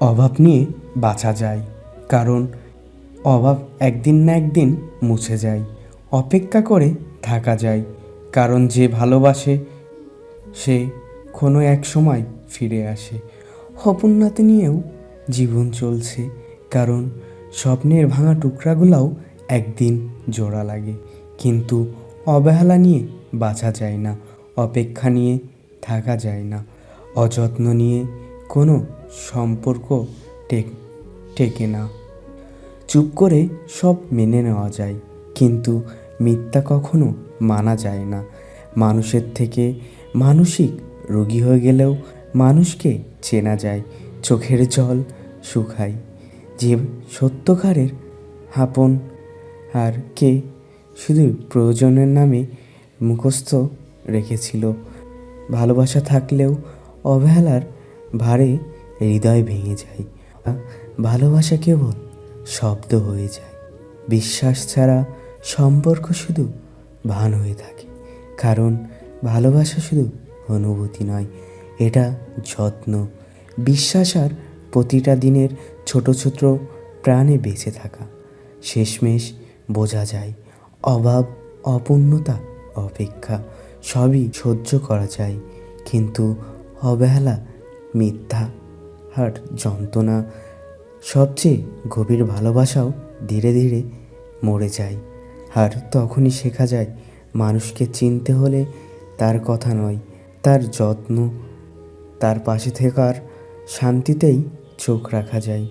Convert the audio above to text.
অভাব নিয়ে বাঁচা যায়, কারণ অভাব একদিন না একদিন মুছে যায়। অপেক্ষা করে থাকা যায়, কারণ যে ভালোবাসে সে কোনো এক সময় ফিরে আসে। অপূর্ণতা নিয়েও জীবন চলছে, কারণ স্বপ্নের ভাঙা টুকরাগুলোও একদিন জোড়া লাগে। কিন্তু অবহেলা নিয়ে বাঁচা যায় না, অপেক্ষা নিয়ে থাকা যায় না, অযত্ন নিয়ে কোনো সম্পর্ক টেকে না। চুপ করে সব মেনে নেওয়া যায়, কিন্তু মিথ্যা কখনো মানা যায় না। মানুষের থেকে মানসিক রোগী হয়ে গেলেও মানুষকে চেনা যায়। চোখের জল শুকায় যে সত্যকারের আপন, আর কে শুধু প্রয়োজনের নামে মুখস্থ রেখেছিল। ভালোবাসা থাকলেও অবহেলার ভারে হৃদয় ভেঙে যায়। ভালোবাসা কেবল শব্দ হয়ে যায়, বিশ্বাস ছাড়া সম্পর্ক শুধু ভান হয়ে থাকে। কারণ ভালোবাসা শুধু অনুভূতি নয়, এটা যত্ন, বিশ্বাস আর প্রতিটা দিনের ছোট ছোট প্রাণে বেঁচে থাকা। শেষমেশ বোঝা যায় অভাব, অপূর্ণতা, অপেক্ষা সবই সহ্য করা যায়, কিন্তু অবহেলা, মিথ্যা আর যন্ত্রণা, সবচেয়ে গভীর ভালোবাসাও ধীরে ধীরে মরে যায়। আর তখনই শেখা যায় মানুষকে চিনতে হলে তার কথা নয়, তার যত্ন, তার পাশে থাকার শান্তিতেই চোখ রাখা যায়।